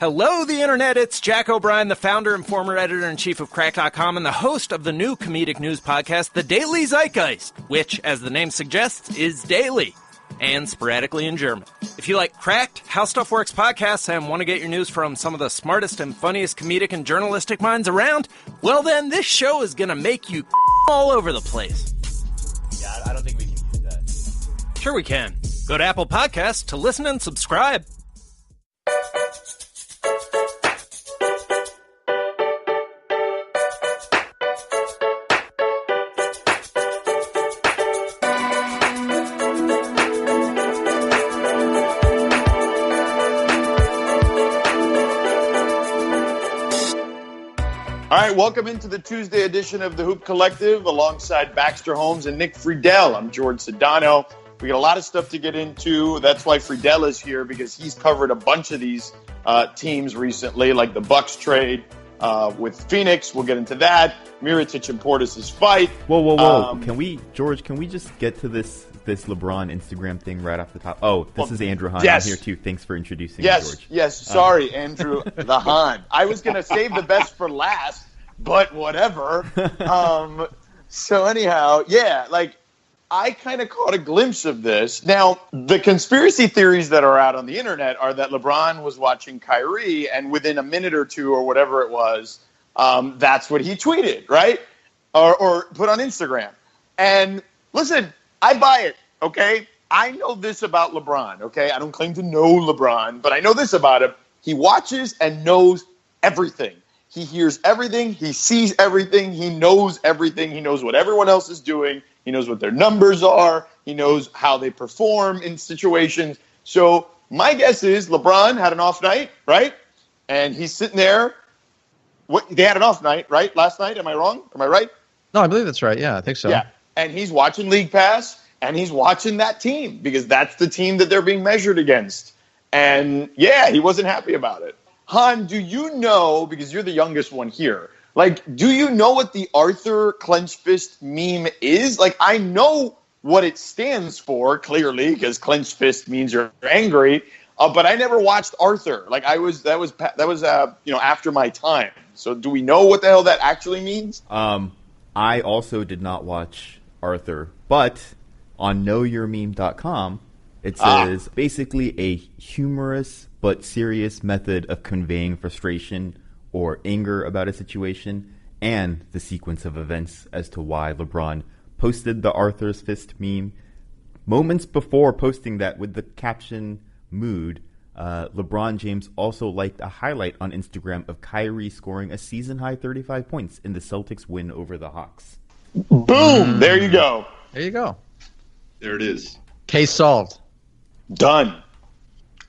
Hello, the Internet. It's Jack O'Brien, the founder and former editor-in-chief of Crack.com and the host of the new comedic news podcast, The Daily Zeitgeist, which, as the name suggests, is daily and sporadically in German. If you like Cracked, How Stuff Works podcasts and want to get your news from some of the smartest and funniest comedic and journalistic minds around, well then, this show is going to make you all over the place. Yeah, I don't think we can use that. Sure we can. Go to Apple Podcasts to listen and subscribe. All right, welcome into the Tuesday edition of the Hoop Collective alongside Baxter Holmes and Nick Friedel. I'm George Sedano. We got a lot of stuff to get into. That's why Friedel is here, because he's covered a bunch of these teams recently, like the Bucks trade with Phoenix. We'll get into that. Mirotic and Portis' fight. Whoa. Can we just get to this LeBron Instagram thing right off the top? Oh, this is Andrew Hahn. Yes. I'm here too. Thanks for introducing me, George. Yes. Sorry, Andrew the Hahn. I was going to save the best for last, but whatever. So anyhow, yeah, I kind of caught a glimpse of this. Now, the conspiracy theories that are out on the internet are that LeBron was watching Kyrie, and within a minute or two or whatever it was, that's what he tweeted, right? Or put on Instagram. And listen, I buy it, okay? I know this about LeBron, okay? I don't claim to know LeBron, but I know this about him. He watches and knows everything. He hears everything. He sees everything. He knows everything. He knows what everyone else is doing. He knows what their numbers are. He knows how they perform in situations. So my guess is LeBron had an off night, right? And he's sitting there. They had an off night, right? Last night. Am I wrong? Am I right? No, I believe that's right. Yeah, I think so. Yeah. And he's watching League Pass, and he's watching that team because that's the team that they're being measured against. And, yeah, he wasn't happy about it. Han, do you know, because you're the youngest one here, do you know what the Arthur clenched fist meme is? I know what it stands for, clearly, because clenched fist means you're angry, but I never watched Arthur. That was after my time. So do we know what the hell that actually means? I also did not watch Arthur, but on knowyourmeme.com, it says basically a humorous but serious method of conveying frustration or anger about a situation, and the sequence of events as to why LeBron posted the Arthur's Fist meme. Moments before posting that with the caption mood, LeBron James also liked a highlight on Instagram of Kyrie scoring a season-high 35 points in the Celtics win over the Hawks. Boom! There you go. There you go. There it is. Case solved. Done.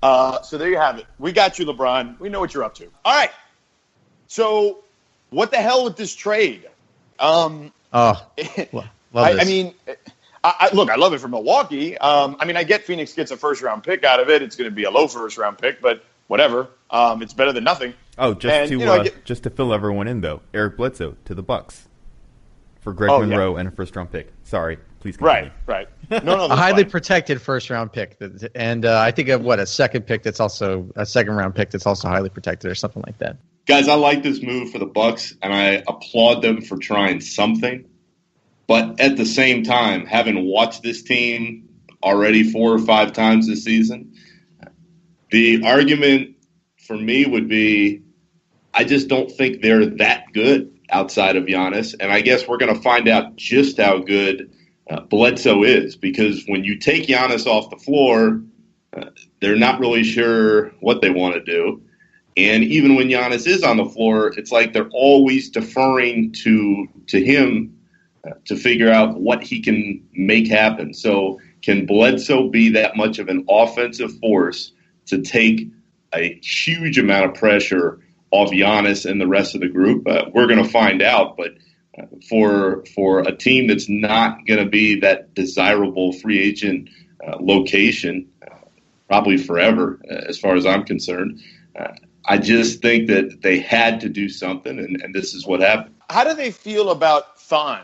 So there you have it. We got you, LeBron. We know what you're up to. All right. So what the hell with this trade? Love this. I mean, look, I love it for Milwaukee. I get Phoenix gets a first-round pick out of it. It's going to be a low first-round pick, but whatever. It's better than nothing. Oh, just to fill everyone in, though, Eric Bledsoe to the Bucks for Greg Monroe and a first-round pick. Sorry, please continue. Right. No, a highly protected first-round pick, and I think of a second pick that's also a second-round pick that's also highly protected, or something like that. Guys, I like this move for the Bucks, and I applaud them for trying something. But at the same time, having watched this team already 4 or 5 times this season, the argument for me would be I just don't think they're that good outside of Giannis. And I guess we're going to find out just how good Bledsoe is, because when you take Giannis off the floor, they're not really sure what they want to do. And even when Giannis is on the floor, it's like they're always deferring to him to figure out what he can make happen. So can Bledsoe be that much of an offensive force to take a huge amount of pressure off Giannis and the rest of the group? We're going to find out. But for a team that's not going to be that desirable free agent location, probably forever, as far as I'm concerned, I just think that they had to do something, and this is what happened. How do they feel about Thon?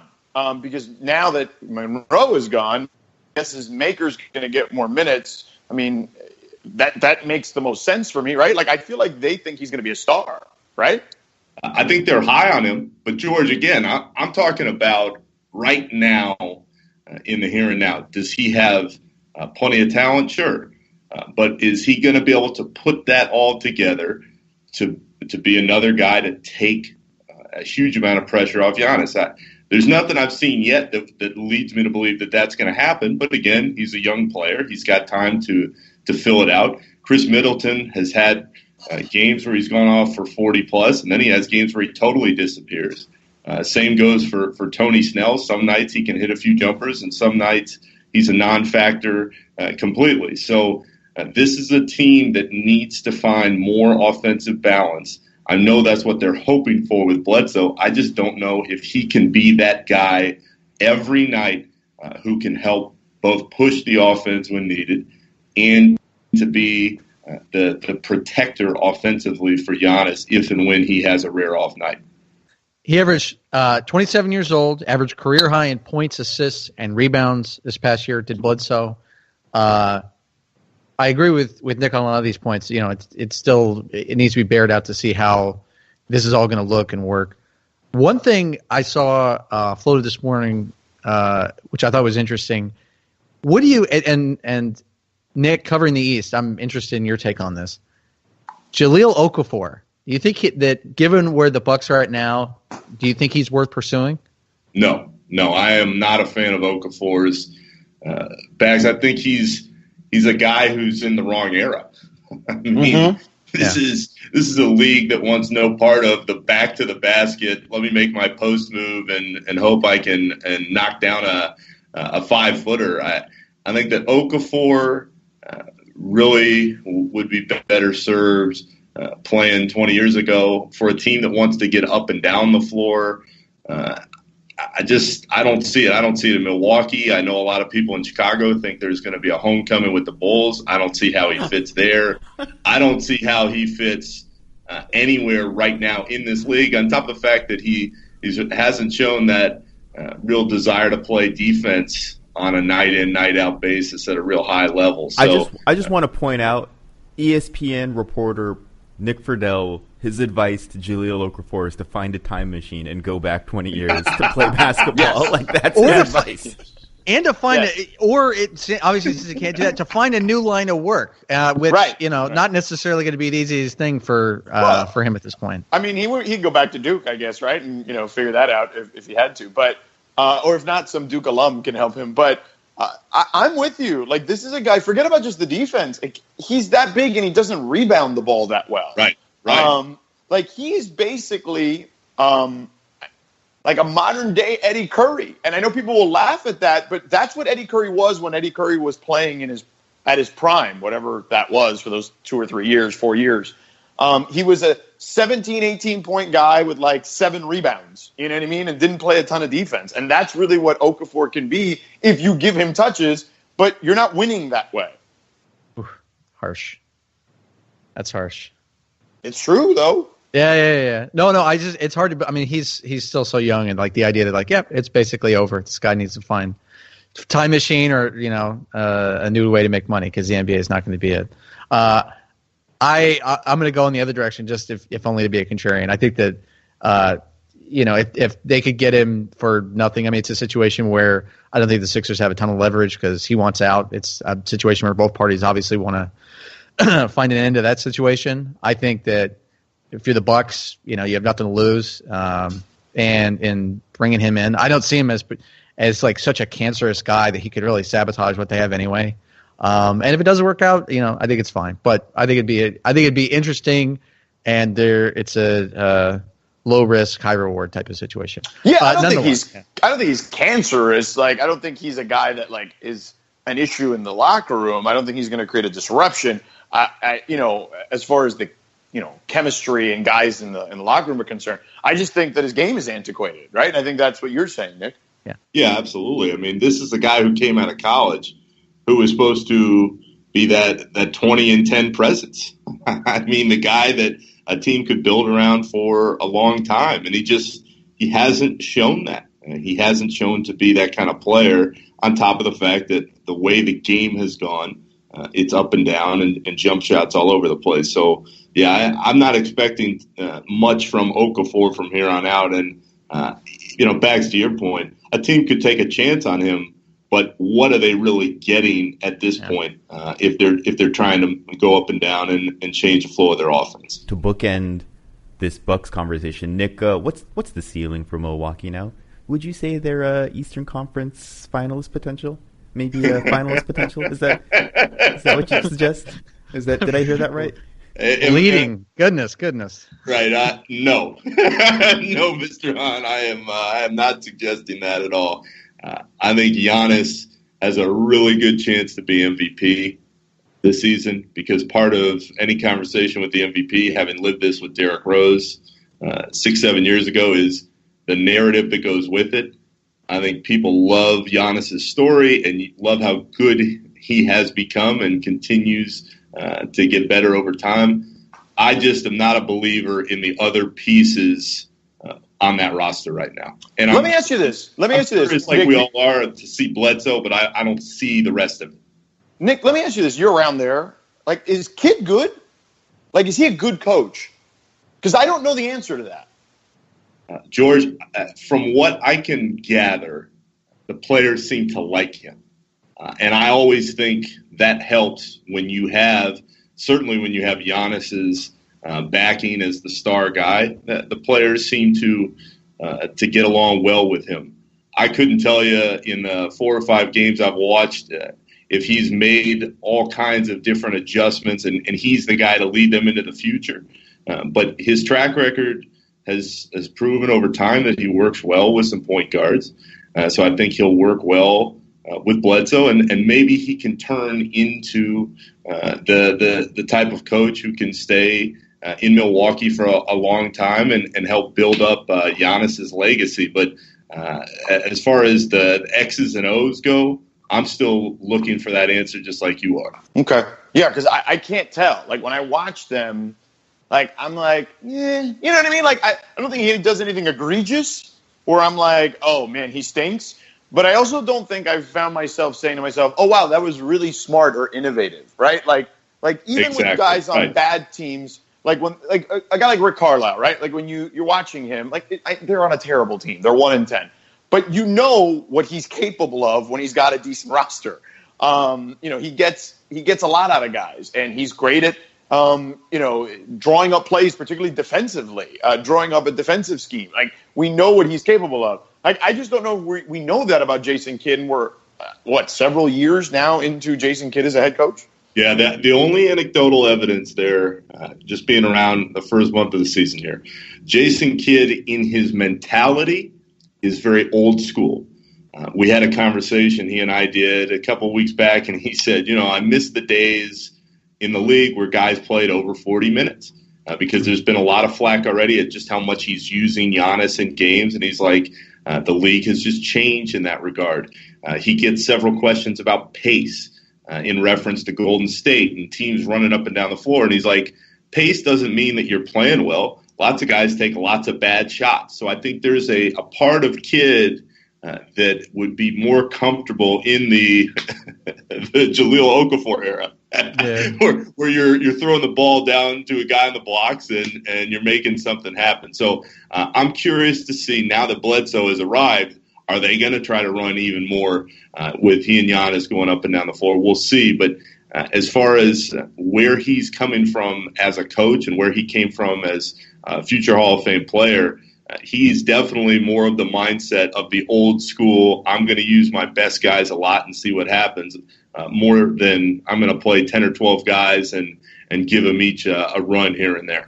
Because now that Monroe is gone, I guess his maker's going to get more minutes. I mean, that makes the most sense for me, right? Like, I feel like they think he's going to be a star, right? I think they're high on him. But, George, again, I'm talking about right now, in the here and now. Does he have plenty of talent? Sure. But is he going to be able to put that all together to be another guy to take a huge amount of pressure off Giannis? There's nothing I've seen yet that leads me to believe that that's going to happen. But, again, he's a young player. He's got time to fill it out. Chris Middleton has had games where he's gone off for 40-plus, and then he has games where he totally disappears. Same goes for Tony Snell. Some nights he can hit a few jumpers, and some nights he's a non-factor completely. So this is a team that needs to find more offensive balance. I know that's what they're hoping for with Bledsoe. I just don't know if he can be that guy every night who can help both push the offense when needed and to be the protector offensively for Giannis if and when he has a rare off night. He averaged 27 years old, averaged career high in points, assists, and rebounds this past year. Did Bledsoe. I agree with Nick on a lot of these points. You know, it needs to be bared out to see how this is all going to look and work. One thing I saw floated this morning, which I thought was interesting. What do you and Nick covering the East? I'm interested in your take on this. Jahlil Okafor. Do you think that given where the Bucks are at now, do you think he's worth pursuing? No, I am not a fan of Okafor's. Bags. I think he's a guy who's in the wrong era. I mean, this is a league that wants no part of the back to the basket. Let me make my post move and hope I can knock down a 5-footer. I think that Okafor really would be better served playing 20 years ago for a team that wants to get up and down the floor. I don't see it. I don't see it in Milwaukee. I know a lot of people in Chicago think there's going to be a homecoming with the Bulls. I don't see how he fits there. I don't see how he fits anywhere right now in this league, on top of the fact that he hasn't shown that real desire to play defense on a night-in, night-out basis at a real high level. So, I just want to point out ESPN reporter Nick Friedel, his advice to Jahlil Okafor is to find a time machine and go back 20 years to play basketball. Yes. Like, that's his advice. And to find obviously since he can't do that, to find a new line of work, which not necessarily going to be the easiest thing for him at this point. I mean, he'd go back to Duke, I guess, right, and figure that out if he had to. But or if not, some Duke alum can help him. But I'm with you. Like, this is a guy. Forget about just the defense. He's that big and he doesn't rebound the ball that well. Right. Like, he's basically like a modern day Eddie Curry. And I know people will laugh at that, but that's what Eddie Curry was when Eddie Curry was playing at his prime, whatever that was for those 2 or 3 years, 4 years. He was a 17, 18-point guy with like 7 rebounds, you know what I mean, and didn't play a ton of defense. And that's really what Okafor can be if you give him touches, but you're not winning that way. Ooh, harsh. That's harsh. It's true, though. Yeah. No, it's hard to. I mean, he's still so young, and like the idea that like, it's basically over. This guy needs to find a time machine or a new way to make money because the NBA is not going to be it. I'm going to go in the other direction, just if only to be a contrarian. I think that if they could get him for nothing, I mean, it's a situation where I don't think the Sixers have a ton of leverage because he wants out. It's a situation where both parties obviously want to find an end to that situation. I think that if you're the Bucks, you have nothing to lose, and in bringing him in, I don't see him as like such a cancerous guy that he could really sabotage what they have anyway. And if it doesn't work out, I think it's fine. But I think it'd be interesting, and it's a low risk, high reward type of situation. Yeah, I don't think he's cancerous. Like, I don't think he's a guy that like is an issue in the locker room. I don't think he's going to create a disruption. As far as the chemistry and guys in the locker room are concerned, I just think that his game is antiquated, right? And I think that's what you're saying, Nick. Yeah, absolutely. I mean, this is a guy who came out of college who was supposed to be that 20 and 10 presence. I mean, the guy that a team could build around for a long time, and he hasn't shown that. He hasn't shown to be that kind of player. On top of the fact that the way the game has gone, it's up and down and jump shots all over the place. So, yeah, I'm not expecting much from Okafor from here on out. And, Bags, to your point, a team could take a chance on him, but what are they really getting at this point if they're trying to go up and down and change the flow of their offense? To bookend this Bucks conversation, Nick, what's the ceiling for Milwaukee now? Would you say they're Eastern Conference finalist potential? Maybe a finalist potential? Is that what you suggest? Did I hear that right? Leading. Goodness. Right. No. No, Mr. Hahn, I am not suggesting that at all. I think Giannis has a really good chance to be MVP this season because part of any conversation with the MVP, having lived this with Derrick Rose 6-7 years ago, is the narrative that goes with it. I think people love Giannis's story and love how good he has become and continues to get better over time. I just am not a believer in the other pieces on that roster right now. And let me ask you this. It's like Nick, we all are to see Bledsoe, but I don't see the rest of it. Nick, let me ask you this. You're around there. Like, is Kidd good? Like, is he a good coach? Because I don't know the answer to that. George, from what I can gather, the players seem to like him. And I always think that helps certainly when you have Giannis's backing as the star guy, the players seem to get along well with him. I couldn't tell you in the 4 or 5 games I've watched if he's made all kinds of different adjustments and he's the guy to lead them into the future. But his track record has proven over time that he works well with some point guards. So I think he'll work well with Bledsoe, and maybe he can turn into the type of coach who can stay in Milwaukee for a long time and help build up Giannis's legacy. But as far as the X's and O's go, I'm still looking for that answer just like you are. Okay. Yeah, because I can't tell. Like, when I watch them, like, I'm like, you know what I mean? Like, I don't think he does anything egregious where I'm like, oh, man, he stinks. But I also don't think I've found myself saying to myself, oh, wow, that was really smart or innovative, right? Like even with guys on bad teams, like a guy like Rick Carlisle, right? Like when you're watching him, they're on a terrible team. They're 1-10. But you know what he's capable of when he's got a decent roster. He gets a lot out of guys, and he's great at drawing up plays, particularly defensively, drawing up a defensive scheme. Like, we know what he's capable of. I just don't know if we know that about Jason Kidd, and we're, several years now into Jason Kidd as a head coach? Yeah, the only anecdotal evidence there, just being around the first month of the season here, Jason Kidd in his mentality is very old school. We had a conversation he and I did a couple weeks back, and he said, I miss the days in the league where guys played over 40 minutes because there's been a lot of flack already at just how much he's using Giannis in games. And he's like, the league has just changed in that regard. He gets several questions about pace in reference to Golden State and teams running up and down the floor. And he's like, pace doesn't mean that you're playing well. Lots of guys take lots of bad shots. So I think there's a part of Kidd that would be more comfortable in the Jahlil Okafor era, where you're throwing the ball down to a guy in the blocks and you're making something happen. So I'm curious to see, now that Bledsoe has arrived, are they going to try to run even more with he and Giannis going up and down the floor? We'll see. But as far as where he's coming from as a coach and where he came from as a future Hall of Fame player, he's definitely more of the mindset of the old school, I'm going to use my best guys a lot and see what happens, more than I'm going to play 10 or 12 guys and give them each a run here and there.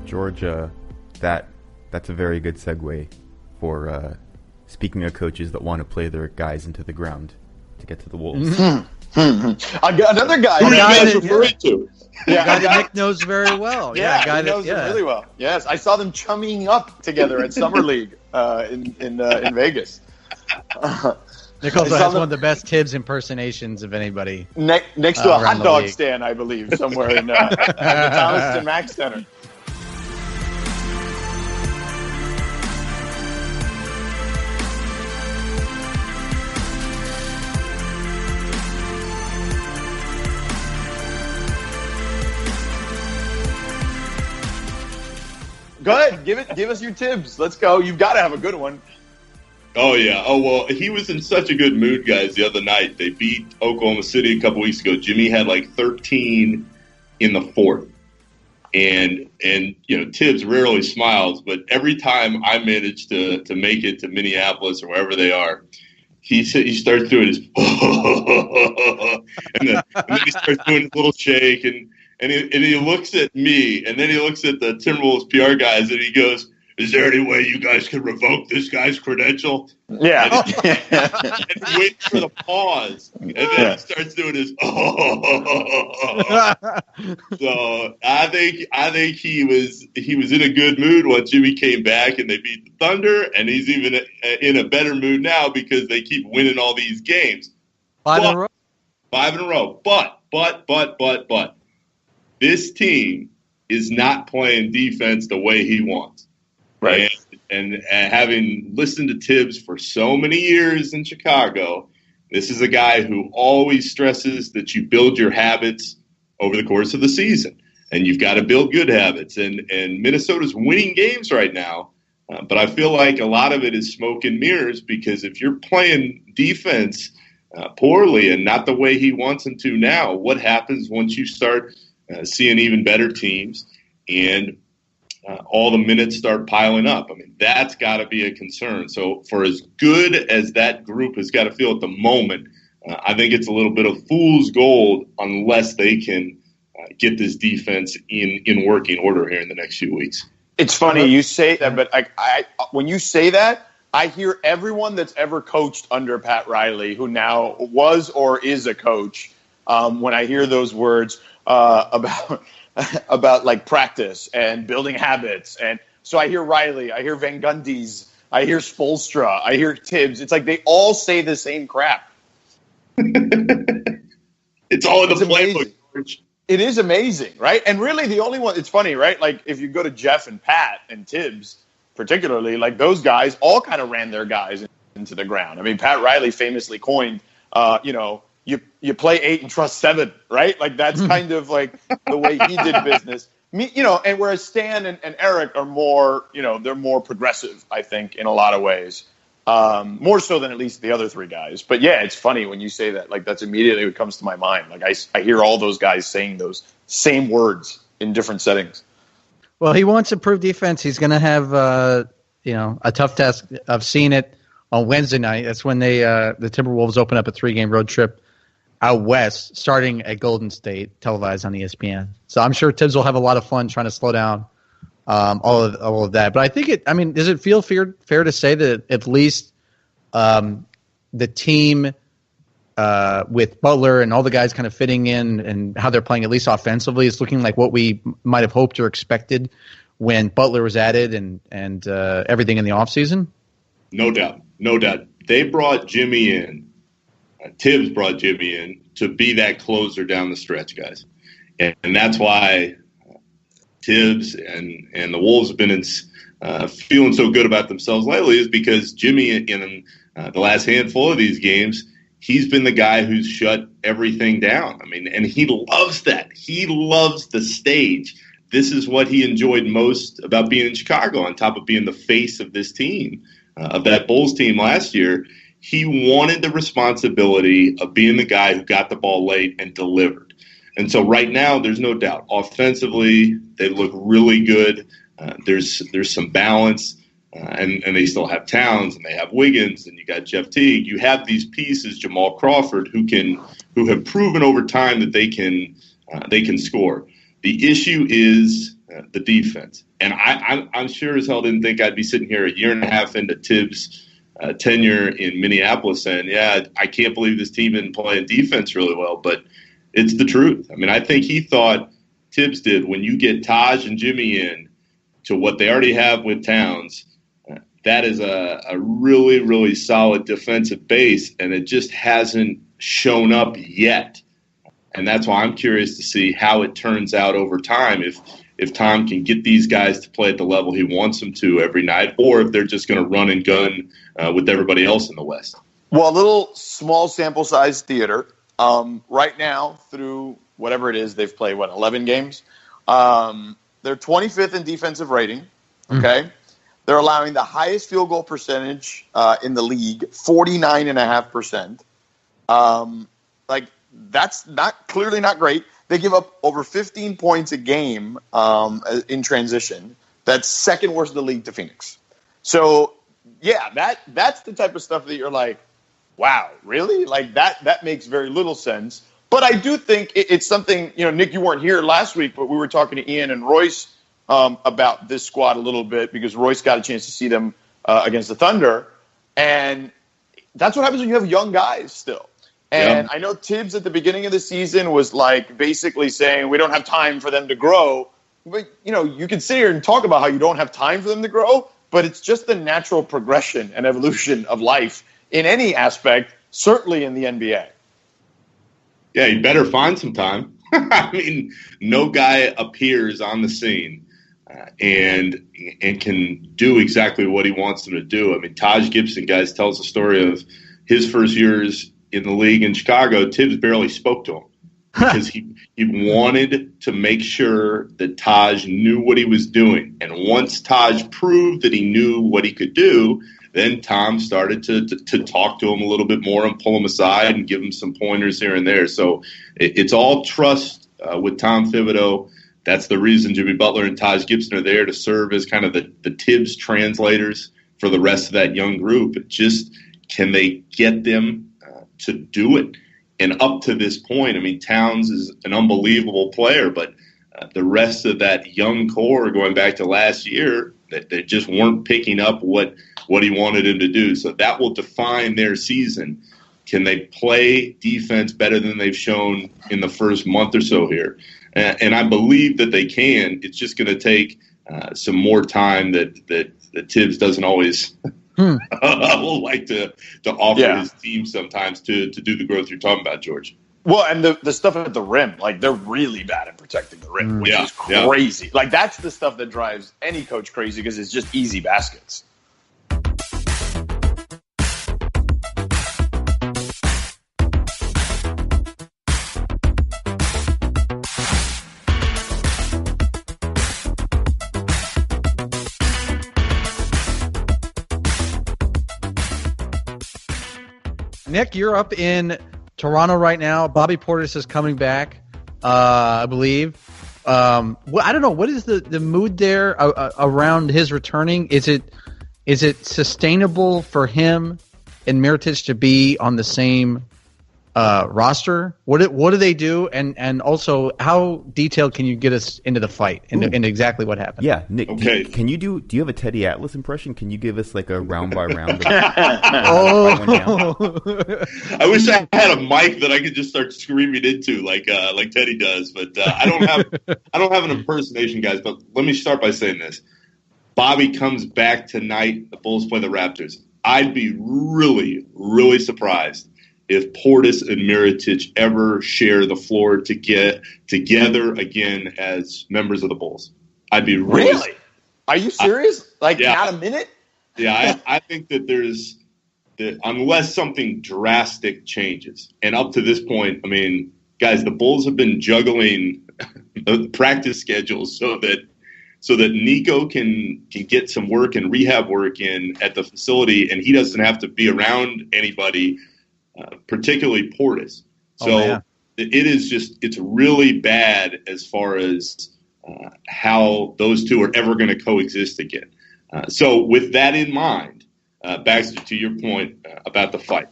Georgia, that's a very good segue for speaking of coaches that want to play their guys into the ground to get to the Wolves. I got another guy. A guy that Nick knows very well. Yeah, a guy that knows him really well. Yes, I saw them chumming up together at Summer League in Vegas. Nick also It's has on the- one of the best Tibbs impersonations of anybody. Next to a around hot the dog league. stand, I believe, somewhere in at the Thomaston Mack Center. Go ahead, give us your Tibbs. Let's go. You've got to have a good one. Oh, yeah. Oh, well, he was in such a good mood, guys, the other night. They beat Oklahoma City a couple weeks ago. Jimmy had like 13 in the fourth. And Tibbs rarely smiles, but every time I manage to make it to Minneapolis or wherever they are, he starts doing his and then he starts doing his little shake, and he looks at me, and then he looks at the Timberwolves PR guys, and he goes, "Is there any way you guys can revoke this guy's credential?" Yeah. And he waits for the pause, and then he starts doing his So I think he was in a good mood once Jimmy came back and they beat the Thunder, and he's even in a better mood now because they keep winning all these games. 5 in a row. 5 in a row. But this team is not playing defense the way he wants. Right. And having listened to Tibbs for so many years in Chicago, this is a guy who always stresses that you build your habits over the course of the season. And you've got to build good habits. And Minnesota's winning games right now. But I feel like a lot of it is smoke and mirrors, because if you're playing defense poorly and not the way he wants them to now, what happens once you start seeing even better teams and all the minutes start piling up? I mean, that's got to be a concern. So for as good as that group has got to feel at the moment, I think it's a little bit of fool's gold unless they can get this defense in working order here in the next few weeks. It's funny you say that, but I when you say that, I hear everyone that's ever coached under Pat Riley, who now was or is a coach, when I hear those words about like practice and building habits. And so I hear Riley, I hear Van Gundy's, I hear Spoelstra, I hear Tibbs. It's like they all say the same crap. It's all in the playbook, George. It is amazing, right? And really the only one, it's funny, right? Like if you go to Jeff and Pat and Tibbs, particularly, like those guys all kind of ran their guys into the ground. I mean, Pat Riley famously coined, you play 8 and trust 7, right? Like that's kind of like the way he did business. And whereas Stan and Eric are more, they're more progressive, I think, in a lot of ways. More so than at least the other 3 guys. But yeah, it's funny when you say that. Like that's immediately what comes to my mind. Like I hear all those guys saying those same words in different settings. Well, he wants improved defense. He's going to have a tough task. I've seen it on Wednesday night. That's when the Timberwolves open up a 3-game road trip out west, starting at Golden State, televised on ESPN. So I'm sure Tibbs will have a lot of fun trying to slow down all of that. But I think does it feel fair to say that at least the team with Butler and all the guys kind of fitting in and how they're playing, at least offensively, is looking like what we might have hoped or expected when Butler was added and everything in the offseason? No doubt. They brought Jimmy in. Tibbs brought Jimmy in to be that closer down the stretch, guys. And that's why Tibbs and the Wolves have been feeling so good about themselves lately, is because Jimmy, in the last handful of these games, he's been the guy who's shut everything down. I mean, and he loves that. He loves the stage. This is what he enjoyed most about being in Chicago, on top of being the face of this team, of that Bulls team last year. He wanted the responsibility of being the guy who got the ball late and delivered. And so right now, there's no doubt. Offensively, they look really good. There's some balance, and they still have Towns, and they have Wiggins, and you got Jeff Teague. You have these pieces, Jamal Crawford, who have proven over time that they can score. The issue is the defense, and I'm sure as hell didn't think I'd be sitting here a year and a half into Tibbs' tenure in Minneapolis saying, yeah, I can't believe this team isn't playing defense really well, but it's the truth. I mean, I think he thought, Tibbs did, when you get Taj and Jimmy in to what they already have with Towns, that is a really, really solid defensive base, and it just hasn't shown up yet. And that's why I'm curious to see how it turns out over time, if Tom can get these guys to play at the level he wants them to every night, or if they're just going to run and gun with everybody else in the West. Well, a little small sample size theater. Right now, through whatever it is, they've played, 11 games? They're 25th in defensive rating, okay? They're allowing the highest field goal percentage in the league, 49.5%. That's clearly not great. They give up over 15 points a game in transition. That's second worst in the league to Phoenix. So, yeah, that's the type of stuff that you're like, wow, really? Like, that makes very little sense. But I do think it's something, Nick, you weren't here last week, but we were talking to Ian and Royce about this squad a little bit because Royce got a chance to see them against the Thunder. And that's what happens when you have young guys still. And I know Tibbs at the beginning of the season was like basically saying we don't have time for them to grow. But, you can sit here and talk about how you don't have time for them to grow, but it's just the natural progression and evolution of life in any aspect, certainly in the NBA. Yeah, you better find some time. I mean, no guy appears on the scene and can do exactly what he wants them to do. I mean, Taj Gibson, guys, tells the story of his first years in the league in Chicago. Tibbs barely spoke to him because he wanted to make sure that Taj knew what he was doing. And once Taj proved that he knew what he could do, then Tom started to talk to him a little bit more and pull him aside and give him some pointers here and there. So it's all trust with Tom Thibodeau. That's the reason Jimmy Butler and Taj Gibson are there, to serve as kind of the Tibbs translators for the rest of that young group. It just, can they get them to do it? And up to this point, I mean, Towns is an unbelievable player, but the rest of that young core, going back to last year, they just weren't picking up what he wanted him to do. So that will define their season. Can they play defense better than they've shown in the first month or so here? And I believe that they can. It's just going to take some more time that Tibbs doesn't always like to offer his team sometimes to do the growth you're talking about, George. Well, and the stuff at the rim, like, they're really bad at protecting the rim, which is crazy. Like, that's the stuff that drives any coach crazy because it's just easy baskets. Nick, you're up in Toronto right now. Bobby Portis is coming back, I believe. I don't know. What is the mood there around his returning? Is it sustainable for him and Mirotic to be on the same roster? What do they do? And also, how detailed can you get us into the fight and exactly what happened? Yeah, Nick. Okay. Do you have a Teddy Atlas impression? Can you give us like a round by round? I wish I had a mic that I could just start screaming into like Teddy does, but I don't have an impersonation, guys. But let me start by saying this: Bobby comes back tonight. The Bulls play the Raptors. I'd be really, really surprised if Portis and Mirotic ever share the floor to get together again as members of the Bulls. I'd be really. Are you serious? Not a minute? Yeah, I think that unless something drastic changes, and up to this point, I mean, guys, the Bulls have been juggling the practice schedules so that Nico can get some work and rehab work in at the facility, and he doesn't have to be around anybody. Particularly Portis. So it is it's really bad as far as how those two are ever going to coexist again. So with that in mind, back to your point about the fight,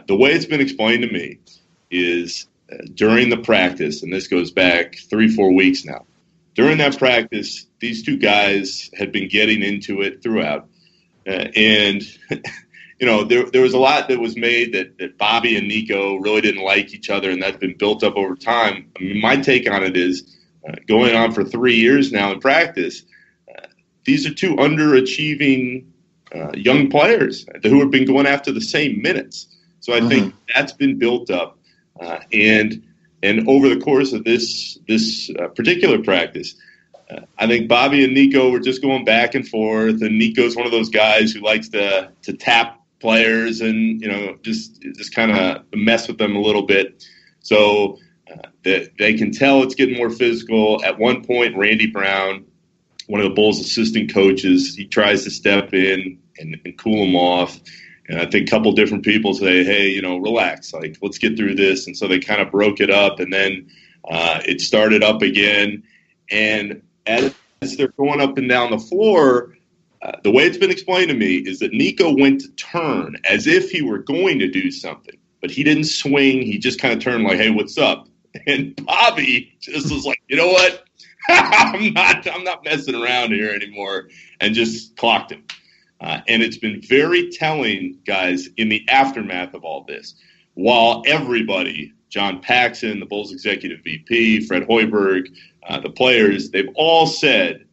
the way it's been explained to me is during the practice, and this goes back 3-4 weeks now, during that practice, these two guys had been getting into it throughout. And there was a lot that was made that Bobby and Nico really didn't like each other, and that's been built up over time. I mean, my take on it is going on for 3 years now in practice, these are two underachieving young players who have been going after the same minutes. So I think that's been built up, and over the course of this particular practice, I think Bobby and Nico were just going back and forth, and Nico's one of those guys who likes to tap players and just kind of mess with them a little bit. So they can tell it's getting more physical. At one point, Randy Brown, one of the Bulls' assistant coaches, he tries to step in and cool them off. And I think a couple different people say, hey, relax, like, let's get through this. And so they kind of broke it up, and then it started up again. And as they're going up and down the floor, the way it's been explained to me is that Nico went to turn as if he were going to do something, but he didn't swing. He just kind of turned like, hey, what's up? And Bobby just was like, you know what? I'm not messing around here anymore, and just clocked him. And it's been very telling, guys, in the aftermath of all this. While everybody, John Paxson, the Bulls executive VP, Fred Hoiberg, the players, they've all said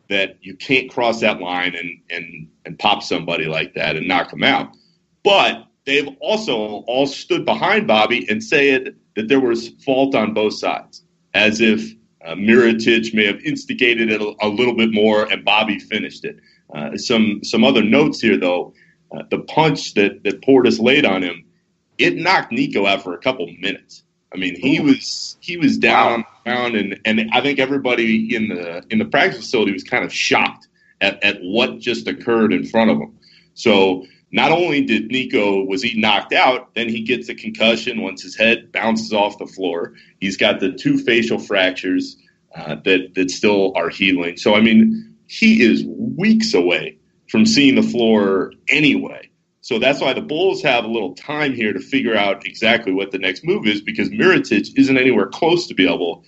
that you can't cross that line and pop somebody like that and knock them out. But they've also all stood behind Bobby and said that there was fault on both sides, as if Mirotic may have instigated it a little bit more and Bobby finished it. Some other notes here, though. The punch that Portis laid on him, it knocked Nico out for a couple minutes. I mean, he was down on the ground, and I think everybody in the practice facility was kind of shocked at what just occurred in front of him. So not only was he knocked out, then he gets a concussion once his head bounces off the floor. He's got the 2 facial fractures that still are healing. So, I mean, he is weeks away from seeing the floor anyway. So that's why the Bulls have a little time here to figure out exactly what the next move is, because Mirotic isn't anywhere close to be able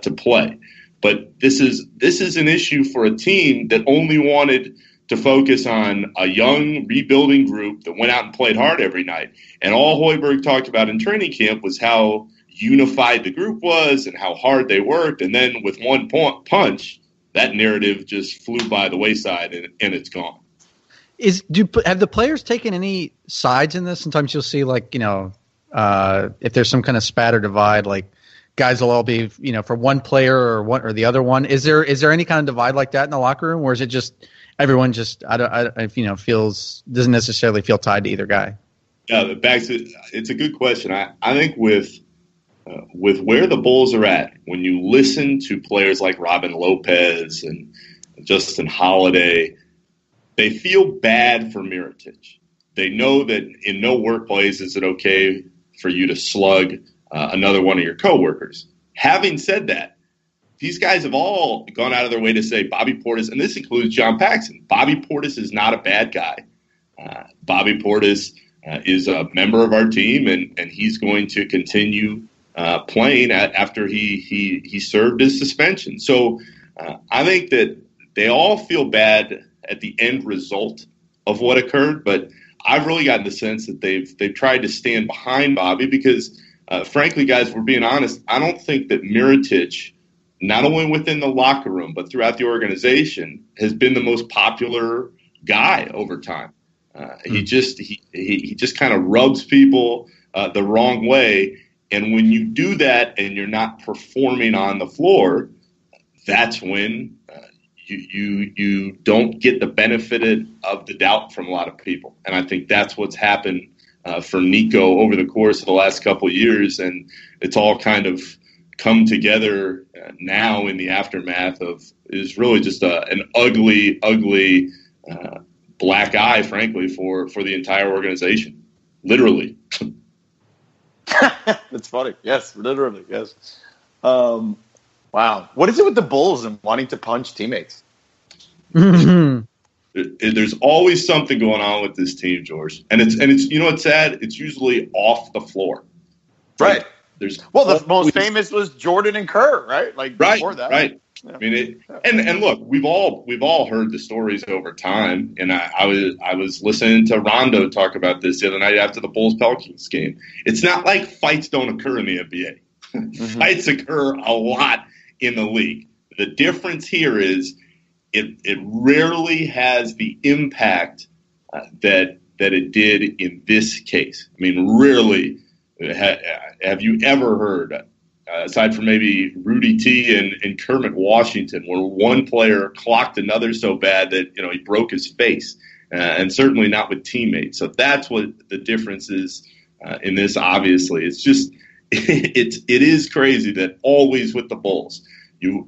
to play. But this is an issue for a team that only wanted to focus on a young rebuilding group that went out and played hard every night. And all Hoiberg talked about in training camp was how unified the group was and how hard they worked. And then with one punch, that narrative just flew by the wayside and it's gone. Have the players taken any sides in this? Sometimes you'll see, like, if there's some kind of spat or divide, like guys will all be, for one player or the other one. Is there any kind of divide like that in the locker room, or is it just everyone just doesn't necessarily feel tied to either guy? Yeah, it's a good question. I think with where the Bulls are at, when you listen to players like Robin Lopez and Justin Holiday, they feel bad for Mirotic. They know that in no workplace is it okay for you to slug another one of your coworkers. Having said that, these guys have all gone out of their way to say Bobby Portis, and this includes John Paxson, Bobby Portis is not a bad guy. Bobby Portis is a member of our team, and he's going to continue playing after he served his suspension. So I think that they all feel bad at the end result of what occurred, but I've really gotten the sense that they've tried to stand behind Bobby because, frankly, guys, we're being honest, I don't think that Mirotic, not only within the locker room but throughout the organization, has been the most popular guy over time. He just kind of rubs people the wrong way, and when you do that and you're not performing on the floor, that's when you don't get the benefit of the doubt from a lot of people. And I think that's what's happened for Nico over the course of the last couple of years. And it's all kind of come together now in the aftermath of is really just an ugly black eye, frankly, for the entire organization. Literally. That's funny. Yes, literally, yes. Wow. What is it with the Bulls and wanting to punch teammates? There's always something going on with this team, George. And it's it's sad. It's usually off the floor. Right. The most famous was Jordan and Kerr, right? Like before that. Right. Yeah. I mean, and look, we've all heard the stories over time. And I was listening to Rondo talk about this the other night after the Bulls Pelicans game. It's not like fights don't occur in the NBA. Mm-hmm. Fights occur a lot in the league. The difference here is it rarely has the impact that it did in this case. I mean, rarely have you ever heard, aside from maybe Rudy T and Kermit Washington, where one player clocked another so bad that he broke his face, and certainly not with teammates. So that's what the difference is in this. Obviously, it's just it is crazy that always with the Bulls,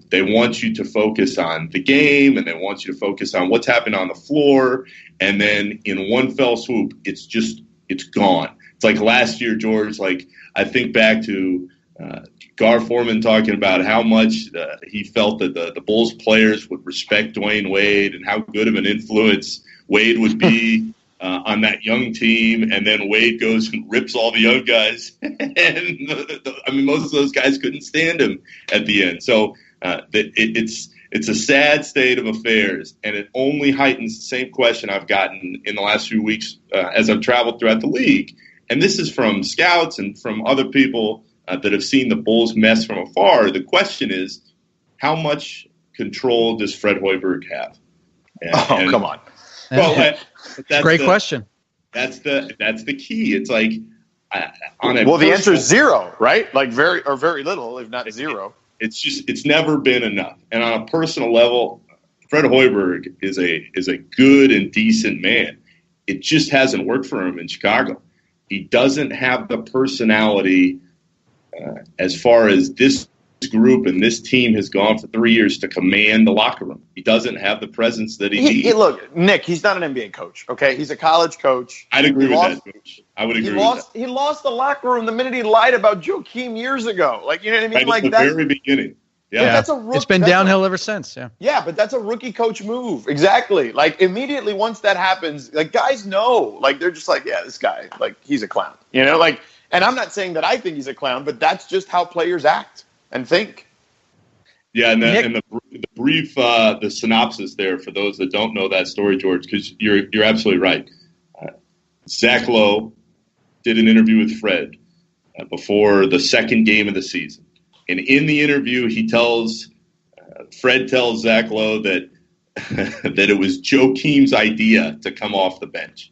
they want you to focus on the game, and they want you to focus on what's happening on the floor, and then in one fell swoop, it's gone. It's like last year, George. Like I think back to Gar Forman talking about how much he felt that the Bulls players would respect Dwayne Wade and how good of an influence Wade would be on that young team. And then Wade goes and rips all the young guys. And most of those guys couldn't stand him at the end. So it's a sad state of affairs, and it only heightens the same question I've gotten in the last few weeks as I've traveled throughout the league. And this is from scouts and from other people that have seen the Bulls mess from afar. The question is, how much control does Fred Hoiberg have? Come on. Well, that's great question. That's the key. It's like the answer is zero, right? Like very little, if not zero. It's never been enough. And on a personal level, Fred Hoiberg is a good and decent man. It just hasn't worked for him in Chicago. He doesn't have the personality as far as this group and this team has gone for 3 years to command the locker room. He doesn't have the presence that he needs. Look, Nick, he's not an NBA coach, okay? He's a college coach. I'd agree with that, Coach. I would agree with that. He lost the locker room the minute he lied about Joakim years ago. Like, you know what I mean? Right at the very beginning. Yeah. That's a it's been downhill ever since, yeah. Yeah, but that's a rookie coach move. Exactly. Like, immediately once that happens, like, guys know. Like, they're just like, yeah, this guy, like, he's a clown. You know, like, and I'm not saying that I think he's a clown, but that's just how players act and think. Yeah, and the brief, the synopsis there for those that don't know that story, George, because you're absolutely right. Zach Lowe did an interview with Fred before the second game of the season, and in the interview, Fred tells Zach Lowe that that it was Joakim's idea to come off the bench.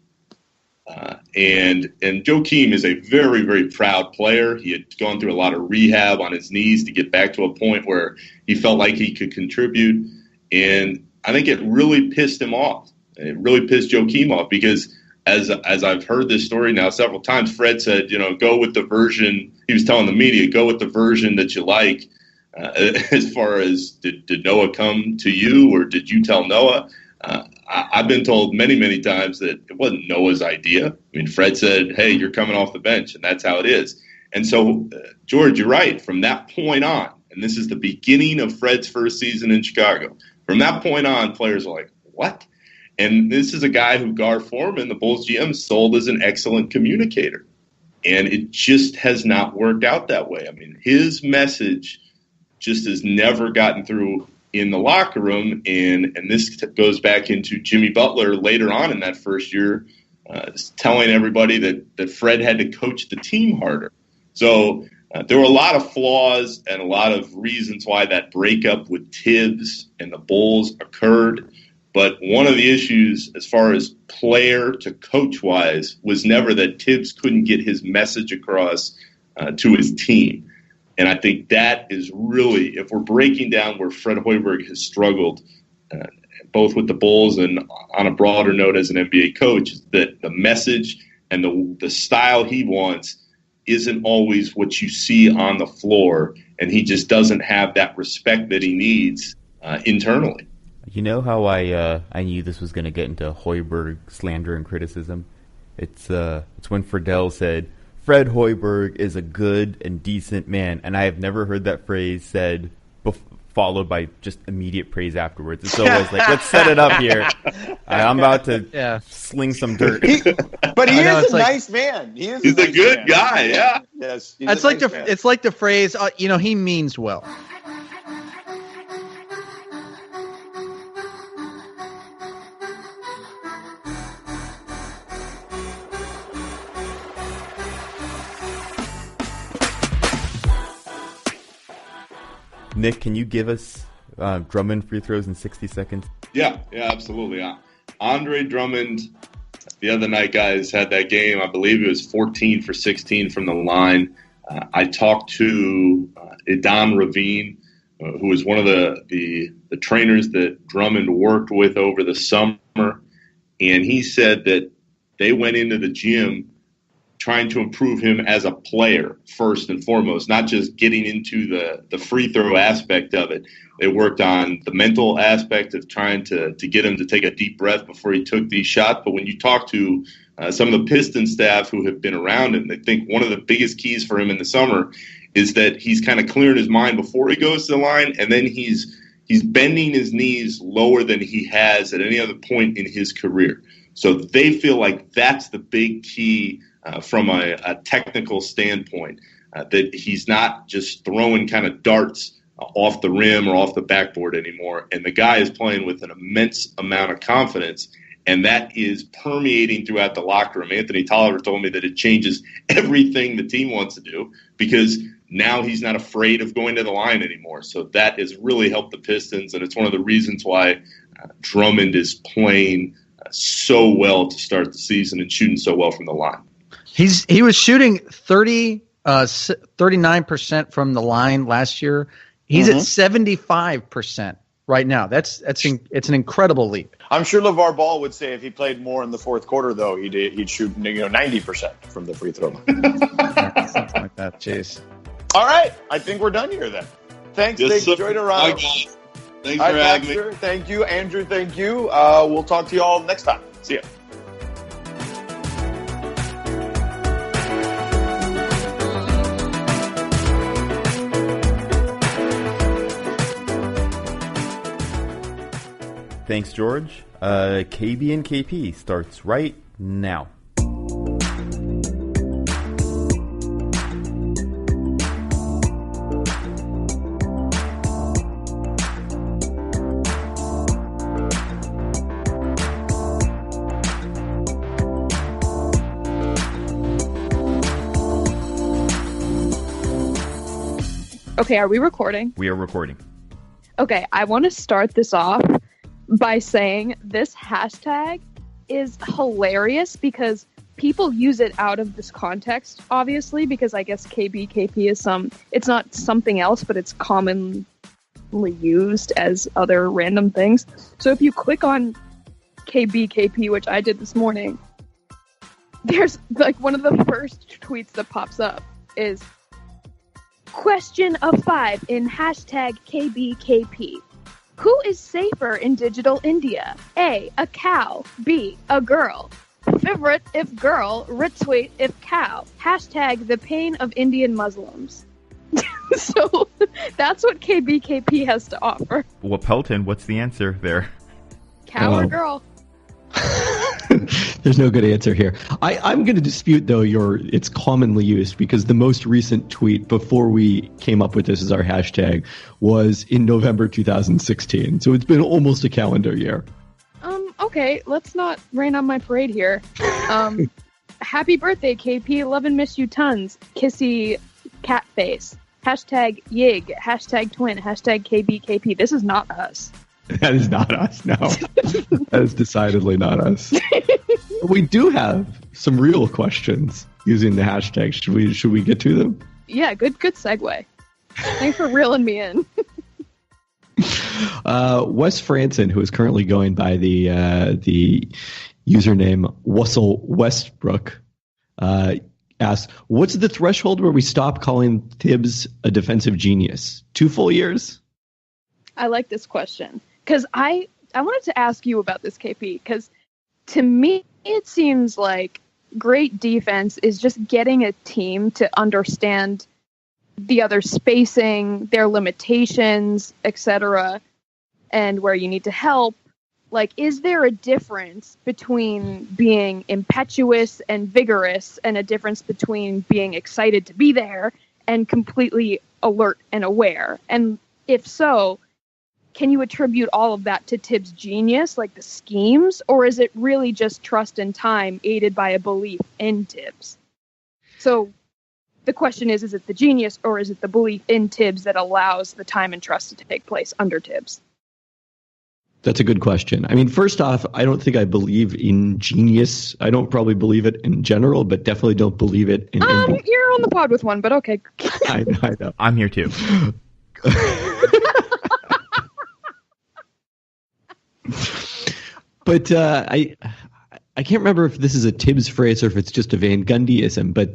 And Joakim is a very, very proud player. He had gone through a lot of rehab on his knees to get back to a point where he felt like he could contribute. And I think it really pissed him off. It really pissed Joakim off because as I've heard this story now several times, Fred said, go with the version. He was telling the media, go with the version that you like. As far as did Noah come to you or did you tell Noah? I've been told many, many times that it wasn't Noah's idea. I mean, Fred said, hey, you're coming off the bench, and that's how it is. And so, George, you're right. From that point on, and this is the beginning of Fred's first season in Chicago, from that point on, players are like, what? And this is a guy who Gar Forman, the Bulls GM, sold as an excellent communicator. And it just has not worked out that way. I mean, his message just has never gotten through in the locker room, and this goes back into Jimmy Butler later on in that first year, telling everybody that Fred had to coach the team harder. So there were a lot of flaws and a lot of reasons why that breakup with Tibbs and the Bulls occurred. But one of the issues as far as player to coach-wise was never that Tibbs couldn't get his message across to his team. And I think that is really, if we're breaking down where Fred Hoiberg has struggled, both with the Bulls and on a broader note as an NBA coach, that the message and the style he wants isn't always what you see on the floor, and he just doesn't have that respect that he needs internally. You know how I knew this was going to get into Hoiberg slander and criticism? It's when Friedel said, Fred Hoiberg is a good and decent man, and I have never heard that phrase said followed by just immediate praise afterwards. It's always like, let's set it up here. I'm about to sling some dirt. But he is a nice man. He's a good guy, yeah. Yes, it's like the phrase, he means well. Nick, can you give us Drummond free throws in 60 seconds? Yeah, absolutely. Andre Drummond the other night, guys, had that game. I believe it was 14 for 16 from the line. I talked to Idan Ravine, who is one of the trainers that Drummond worked with over the summer, and he said that they went into the gym trying to improve him as a player first and foremost, not just getting into the free throw aspect of it. They worked on the mental aspect of trying to get him to take a deep breath before he took these shots. But when you talk to some of the Pistons staff who have been around him, they think one of the biggest keys for him in the summer is that he's kind of clearing his mind before he goes to the line, and then he's bending his knees lower than he has at any other point in his career. So they feel like that's the big key from a technical standpoint, that he's not just throwing kind of darts off the rim or off the backboard anymore. And the guy is playing with an immense amount of confidence, and that is permeating throughout the locker room. Anthony Tolliver told me that it changes everything the team wants to do because now he's not afraid of going to the line anymore. So that has really helped the Pistons, and it's one of the reasons why Drummond is playing so well to start the season and shooting so well from the line. He was shooting 39% from the line last year. He's at 75% right now. It's an incredible leap. I'm sure LeVar Ball would say if he played more in the fourth quarter, though, he'd shoot 90% from the free throw line. Yeah, something like that. Jeez. All right, I think we're done here then. Thanks, Yes, Nick. sir. Enjoy Toronto. Bye, guys. Thanks for having me. Thank you, Andrew. Thank you. We'll talk to you all next time. See ya. Thanks, George. KB and KP starts right now. Okay, are we recording? We are recording. Okay, I want to start this off by saying this hashtag is hilarious because people use it out of this context, obviously, because I guess KBKP is it's not something else, but it's commonly used as other random things. So if you click on KBKP, which I did this morning, there's like one of the first tweets that pops up is question of 5 in hashtag KBKP. Who is safer in digital India? A cow. B, a girl. Favorite if girl, retweet if cow. Hashtag the pain of Indian Muslims. So that's what KBKP has to offer. Well, Pelton, what's the answer there? Cow or girl? There's no good answer here. I'm going to dispute, though, it's commonly used because the most recent tweet before we came up with this as our hashtag was in November 2016. So it's been almost a calendar year. Okay, let's not rain on my parade here. Happy birthday, KP. Love and miss you tons. Kissy cat face. Hashtag Yig. Hashtag twin. Hashtag KBKP. This is not us. That is not us, no. That is decidedly not us. We do have some real questions using the hashtag. Should we get to them? Yeah, good segue. Thanks for reeling me in. Wes Franson, who is currently going by the username Wussel Westbrook, asked, what's the threshold where we stop calling Tibbs a defensive genius? 2 full years? I like this question. Because I wanted to ask you about this, KP, because to me, it seems like great defense is just getting a team to understand the other spacing, their limitations, etc., and where you need to help. Like, is there a difference between being impetuous and vigorous and a difference between being excited to be there and completely alert and aware? And if so, can you attribute all of that to Tibbs' genius, like the schemes, or is it really just trust and time aided by a belief in Tibbs? So the question is it the genius or is it the belief in Tibbs that allows the time and trust to take place under Tibbs? That's a good question. I mean, first off, I don't think I believe in genius. I don't probably believe it in general, but definitely don't believe it in MVP. You're on the pod with one, but okay. I know. I'm here too. But I can't remember if this is a Tibbs phrase or if it's just a Van Gundyism, but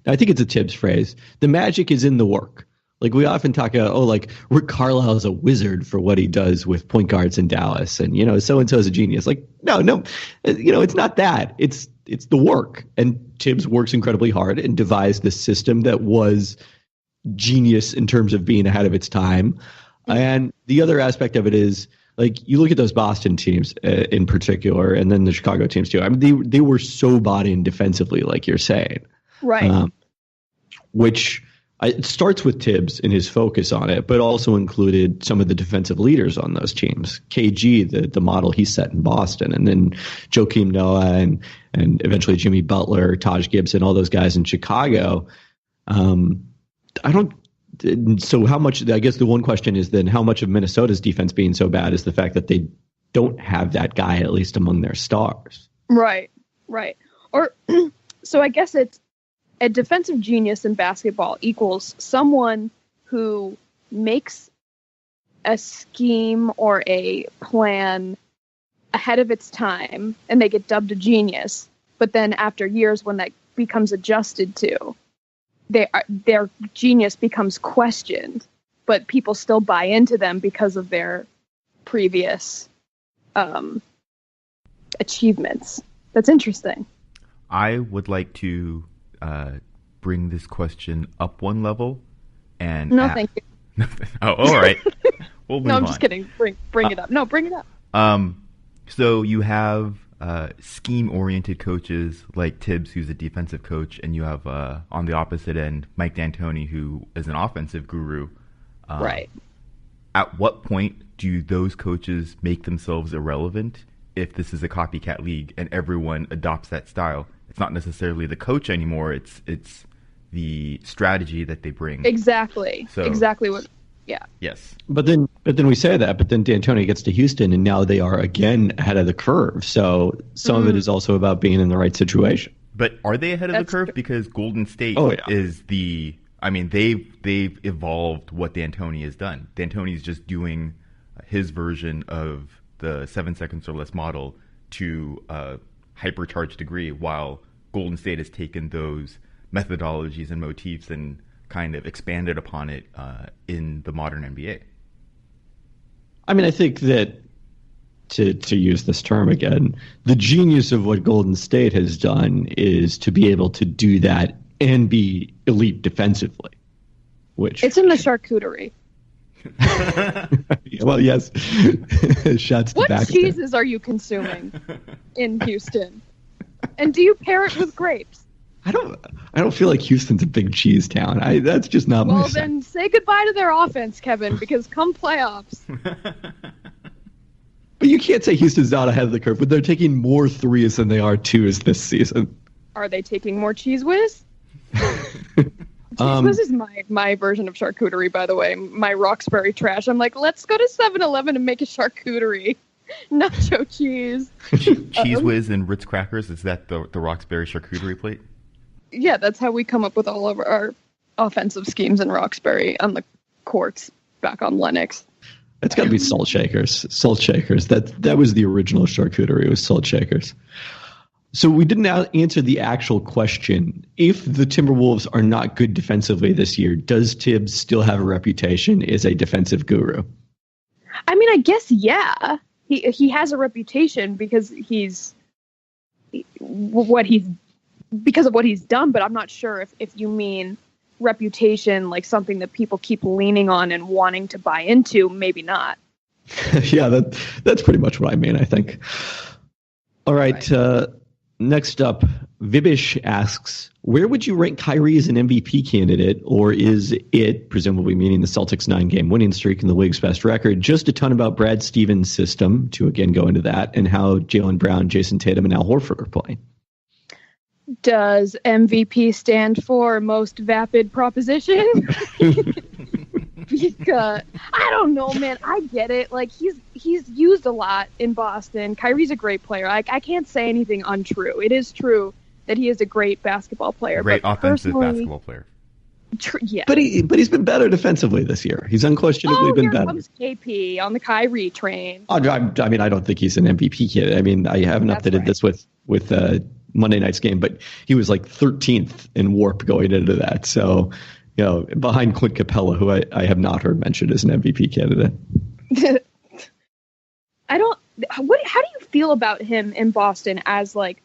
I think it's a Tibbs phrase. The magic is in the work. Like we often talk about, like Rick Carlisle is a wizard for what he does with point guards in Dallas, and so-and-so is a genius. Like no, it's not that. It's the work, and Tibbs works incredibly hard and devised this system that was genius in terms of being ahead of its time. And the other aspect of it is, like, you look at those Boston teams in particular, and then the Chicago teams too. I mean, they were so bought in defensively, like you're saying, Right. Which it starts with Tibbs and his focus on it, but also included some of the defensive leaders on those teams. KG, the model he set in Boston, and then Joakim Noah and eventually Jimmy Butler, Taj Gibson, all those guys in Chicago. So how much, I guess the one question is then how much of Minnesota's defense being so bad is the fact that they don't have that guy, at least among their stars. Right. Or, so I guess it's a defensive genius in basketball equals someone who makes a scheme or a plan ahead of its time and they get dubbed a genius. But then after years, when that becomes adjusted to, their genius becomes questioned, but people still buy into them because of their previous achievements. That's interesting. I would like to bring this question up one level and thank you. Oh, all right. We'll move No, I'm on. just kidding. Bring it up. No, bring it up. So you have scheme-oriented coaches like Tibbs, who's a defensive coach, and you have on the opposite end Mike D'Antoni, who is an offensive guru. Right. At what point do those coaches make themselves irrelevant if this is a copycat league and everyone adopts that style? It's not necessarily the coach anymore. It's the strategy that they bring. Exactly. So, exactly what. Yeah. Yes. But then we say that, but then D'Antoni gets to Houston, and now they are again ahead of the curve. So some of it is also about being in the right situation. But are they ahead of the curve? Because Golden State is the. I mean, they've evolved what D'Antoni has done. D'Antoni is just doing his version of the 7 seconds or less model to a hypercharged degree, while Golden State has taken those methodologies and motifs and kind of expanded upon it in the modern NBA. I mean, I think that, to use this term again, the genius of what Golden State has done is to be able to do that and be elite defensively. Which it's in the charcuterie. Well, yes. Shots to What back cheeses are you consuming in Houston? And do you pair it with grapes? I don't feel like Houston's a big cheese town. That's just not my Well, style. then say goodbye to their offense, Kevin, because come playoffs. But you can't say Houston's not ahead of the curve, but they're taking more threes than they are twos this season. Are they taking more Cheese Whiz? Cheese Whiz is my version of charcuterie, by the way. My Roxbury trash. I'm like, let's go to 7-Eleven and make a charcuterie. Nacho cheese. Cheese Whiz and Ritz crackers, is that the Roxbury charcuterie plate? Yeah, that's how we come up with all of our offensive schemes in Roxbury on the courts back on Lennox. It's got to be salt shakers. Salt shakers. That was the original charcuterie. It was salt shakers. So we didn't answer the actual question. If the Timberwolves are not good defensively this year, does Tibbs still have a reputation as a defensive guru? I mean, I guess, yeah. He has a reputation because because of what he's done, but I'm not sure if you mean reputation like something that people keep leaning on and wanting to buy into. Maybe not. Yeah, that's pretty much what I mean, I think. All right. Next up, Vibish asks, where would you rank Kyrie as an MVP candidate, or is it, presumably meaning the Celtics' 9-game winning streak and the league's best record, just a ton about Brad Stevens' system, to again go into that, and how Jaylen Brown, Jason Tatum, and Al Horford are playing? Does MVP stand for most vapid proposition? I don't know, man. I get it. Like he's used a lot in Boston. Kyrie's a great player. I can't say anything untrue. It is true that he is a great basketball player. Great but offensive basketball player. Yeah. But he's been better defensively this year. He's unquestionably been better. Comes KP on the Kyrie train. I mean, I don't think he's an MVP kid. I mean, I haven't updated this with Monday night's game, but he was like 13th in WARP going into that. So, behind Clint Capella, who I have not heard mentioned as an MVP candidate. How do you feel about him in Boston as like,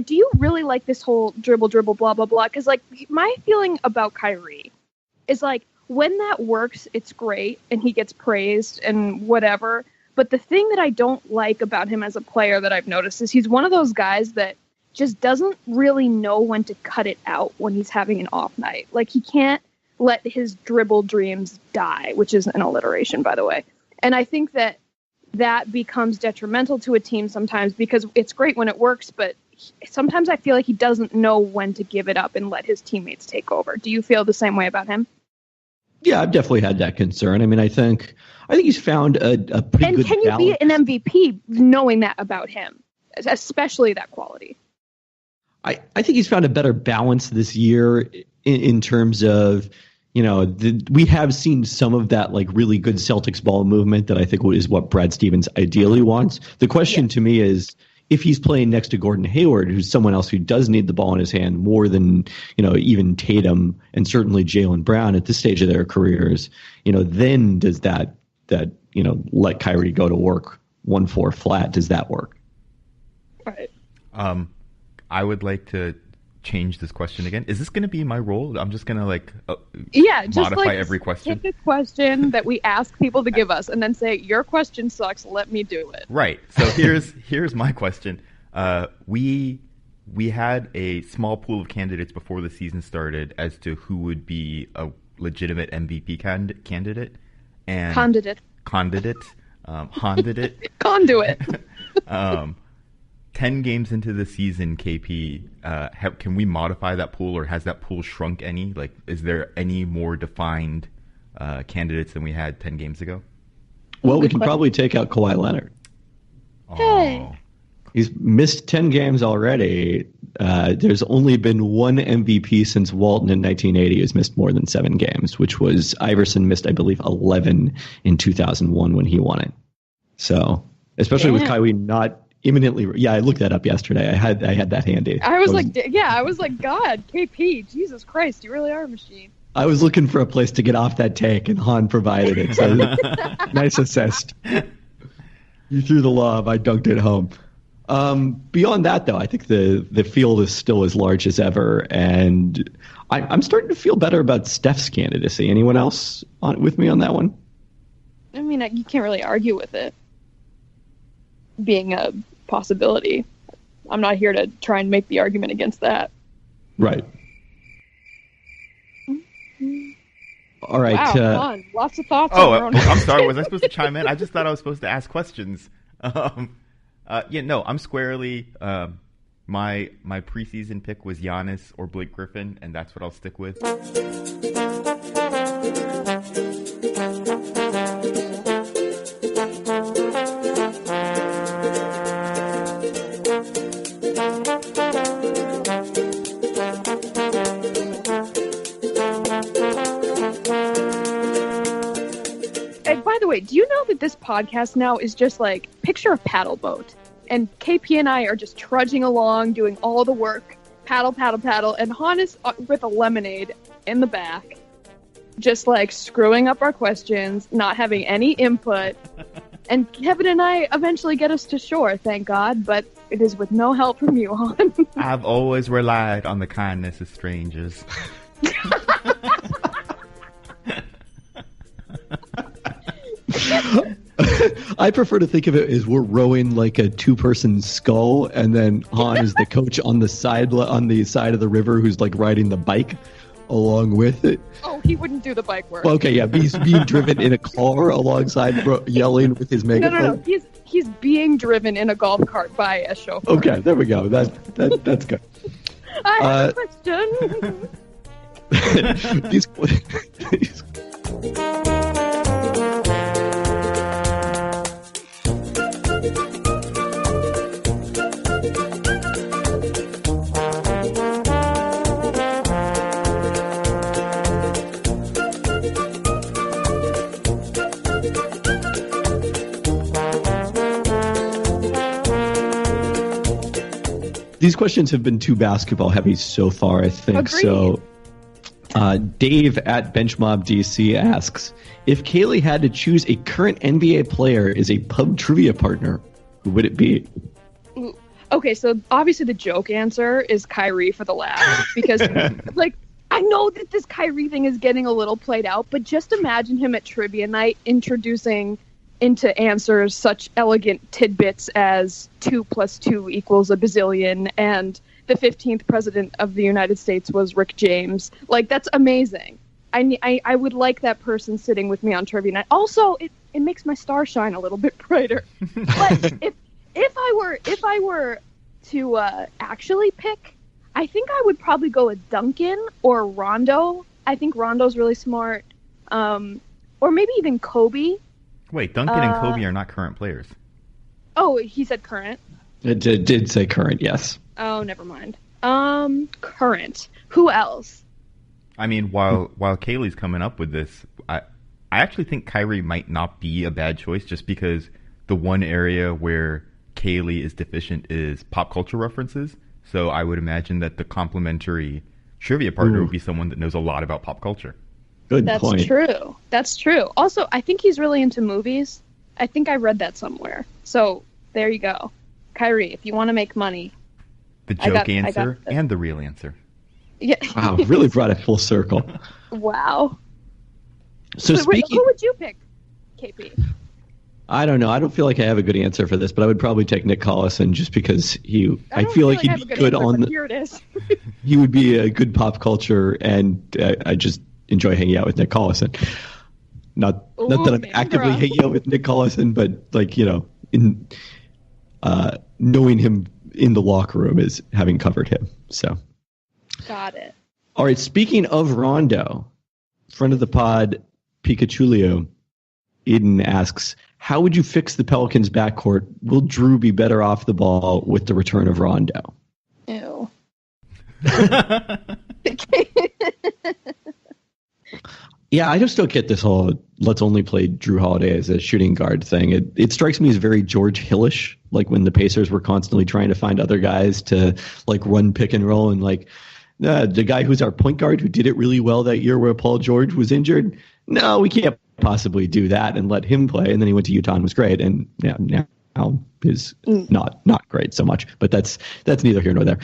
do you really like this whole dribble, blah, blah, blah? Because, like, my feeling about Kyrie is, like, when that works, it's great, and he gets praised and whatever. But the thing that I don't like about him as a player that I've noticed is he's one of those guys that just doesn't really know when to cut it out when he's having an off night. Like, he can't let his dribble dreams die, which is an alliteration, by the way. And I think that becomes detrimental to a team sometimes because it's great when it works, but sometimes I feel like he doesn't know when to give it up and let his teammates take over. Do you feel the same way about him? Yeah, I've definitely had that concern. I mean, I think he's found a pretty good balance. And can you be an MVP knowing that about him, especially that quality? I think he's found a better balance this year in terms of, we have seen some of that like really good Celtics ball movement that I think is what Brad Stevens ideally wants. The question to me is, if he's playing next to Gordon Hayward, who's someone else who does need the ball in his hand more than, even Tatum and certainly Jaylen Brown at this stage of their careers, then does that let Kyrie go to work 1-4 flat? Does that work? Right. I would like to change this question again. Is this going to be my role? I'm just going to modify every question. Take a question that we ask people to give us and then say, your question sucks, let me do it. Right. So here's my question. We had a small pool of candidates before the season started as to who would be a legitimate MVP candidate. And Conduit. Conduit. 10 games into the season, KP, can we modify that pool, or has that pool shrunk any? Like, is there any more defined candidates than we had 10 games ago? Well, we can probably take out Kawhi Leonard. Hey. Oh. He's missed 10 games already. There's only been one MVP since Walton in 1980 who's missed more than 7 games, which was Iverson missed, I believe, 11 in 2001 when he won it. So, especially with Kyrie not imminently. Yeah, I looked that up yesterday. I had that handy. I was like, God, KP, Jesus Christ, you really are a machine. I was looking for a place to get off that take, and Han provided it. So nice assist. You threw the lob. I dunked it home. Beyond that, though, I think the field is still as large as ever, and I'm starting to feel better about Steph's candidacy. Anyone else with me on that one? I mean, you can't really argue with it being a possibility. I'm not here to try and make the argument against that. Right. All right. Wow, fun. Lots of thoughts. I'm sorry. Was I supposed to chime in? I just thought I was supposed to ask questions. I'm squarely. My preseason pick was Giannis or Blake Griffin, and that's what I'll stick with. Wait, do you know that this podcast now is just like, picture a paddle boat, and KP and I are just trudging along, doing all the work, paddle, and Han is with a lemonade in the back, just like screwing up our questions, not having any input, and Kevin and I eventually get us to shore, thank God, but it is with no help from you, Han. I've always relied on the kindness of strangers. I prefer to think of it as we're rowing like a 2-person skull, and then Han is the coach on the side of the river who's like riding the bike along with it. Oh, he wouldn't do the bike work. Well, okay, yeah, he's being driven in a car alongside yelling with his megaphone. No. He's being driven in a golf cart by a chauffeur. Okay, there we go. That's good. I have a question. These These questions have been too basketball heavy so far, I think. Agreed. So, Dave at Benchmob DC asks, if Kaylee had to choose a current NBA player as a pub trivia partner, who would it be? Okay, so obviously the joke answer is Kyrie for the laugh because, like, I know that this Kyrie thing is getting a little played out, but just imagine him at trivia night introducing into answers such elegant tidbits as 2 + 2 = a bazillion and the 15th president of the United States was Rick James. Like, that's amazing. I would like that person sitting with me on trivia night. Also, it makes my star shine a little bit brighter. But if I were to actually pick, I think I would probably go with Duncan or Rondo. I think Rondo's really smart. Or maybe even Kobe. Wait, Duncan and Kobe are not current players. Oh, he said current. It did say current, yes. Oh, never mind. Current. Who else? I mean, while Kaylee's coming up with this, I actually think Kyrie might not be a bad choice just because the one area where Kaylee is deficient is pop culture references. So I would imagine that the complementary trivia partner would be someone that knows a lot about pop culture. Good point. That's true. That's true. Also, I think he's really into movies. I think I read that somewhere. So there you go. Kyrie, if you want to make money. The joke answer and the real answer. Yeah. Wow, really brought it full circle. Wow. So speaking, who would you pick, KP? I don't know. I don't feel like I have a good answer for this, but I would probably take Nick Collison just because I feel like he'd be good on. Here it is. He would be a good pop culture, and I just enjoy hanging out with Nick Collison. Not that I'm actively hanging out with Nick Collison, but like, you know, in knowing him in the locker room is having covered him. So got it. All right. Speaking of Rondo, friend of the pod, Pikachulio, Eden asks, how would you fix the Pelicans backcourt? Will Drew be better off the ball with the return of Rondo? Ew. Yeah, I just don't get this whole let's only play Drew Holiday as a shooting guard thing. It strikes me as very George Hillish, like when the Pacers were constantly trying to find other guys to like run pick and roll, and like the guy who's our point guard who did it really well that year where Paul George was injured. No, we can't possibly do that and let him play. And then he went to Utah and was great, and now is not great so much. But that's neither here nor there.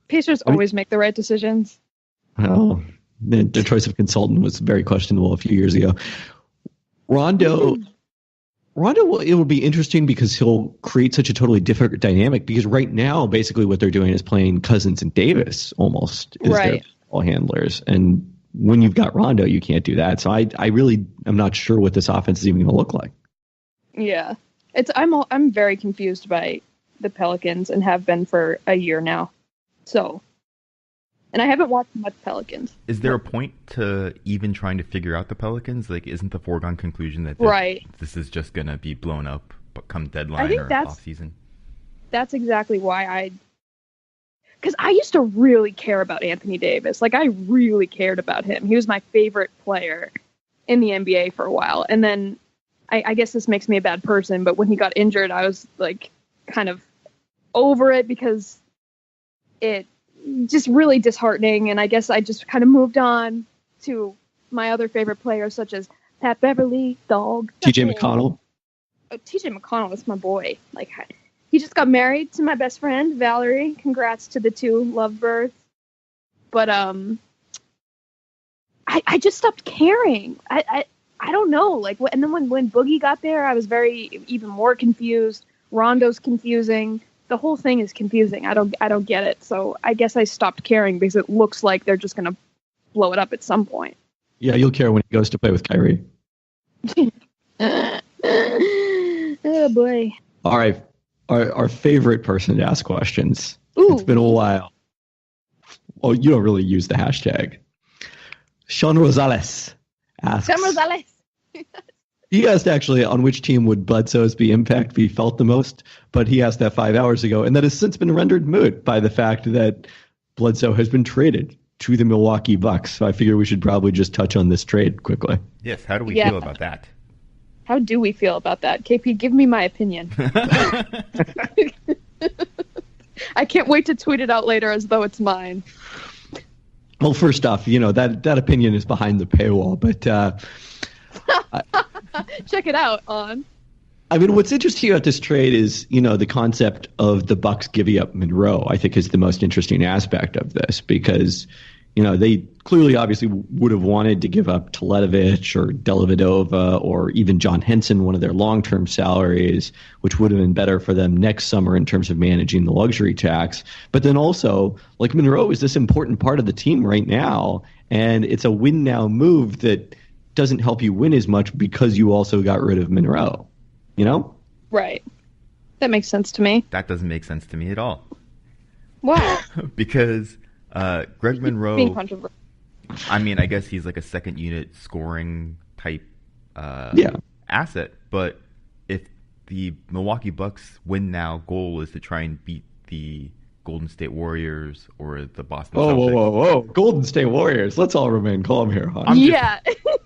Pacers always make the right decisions. Oh. The choice of consultant was very questionable a few years ago. Rondo, it will be interesting because he'll create such a totally different dynamic because right now, basically what they're doing is playing Cousins and Davis almost as their ball handlers. And when you've got Rondo, you can't do that. So I really am not sure what this offense is even going to look like. Yeah. I'm very confused by the Pelicans and have been for a year now. So... And I haven't watched much Pelicans. Is there a point to even trying to figure out the Pelicans? Like, isn't the foregone conclusion that this is just going to be blown up come deadline or off season? That's exactly why because I used to really care about Anthony Davis. Like, I really cared about him. He was my favorite player in the NBA for a while. And then I guess this makes me a bad person, but when he got injured, I was like kind of over it because it just really disheartening, and I guess I just kind of moved on to my other favorite players, such as Pat Beverly, Dog, TJ McConnell. Oh, TJ McConnell is my boy. Like, he just got married to my best friend Valerie. Congrats to the two lovebirds. But I just stopped caring. I don't know. Like, and then when Boogie got there, I was even more confused. Rondo's confusing. The whole thing is confusing. I don't get it. So I guess I stopped caring because it looks like they're just gonna blow it up at some point. Yeah, you'll care when he goes to play with Kyrie. Oh boy. All right, our favorite person to ask questions. Ooh. It's been a while. Oh, you don't really use the hashtag. Sean Rosales asks. Sean Rosales. He asked actually on which team would Bledsoe's impact be felt the most, but he asked that 5 hours ago, and that has since been rendered moot by the fact that Bledsoe has been traded to the Milwaukee Bucks. So I figure we should probably just touch on this trade quickly. Yes, how do we feel about that? How do we feel about that? KP, give me my opinion. I can't wait to tweet it out later as though it's mine. Well, first off, that opinion is behind the paywall, but check it out on. I mean, what's interesting about this trade is, the concept of the Bucks giving up Monroe, I think is the most interesting aspect of this because, they clearly obviously would have wanted to give up Teletovic or Dellavedova or even John Henson, one of their long-term salaries, which would have been better for them next summer in terms of managing the luxury tax. But then also, like, Monroe is this important part of the team right now, and it's a win-now move that doesn't help you win as much because you also got rid of Monroe, Right. That makes sense to me. That doesn't make sense to me at all. Why? Because Greg Monroe, Being controversial. I mean, I guess he's like a second unit scoring type asset. But if the Milwaukee Bucks win now goal is to try and beat the Golden State Warriors or the Boston Celtics. Whoa. Golden State Warriors. Let's all remain calm here, huh?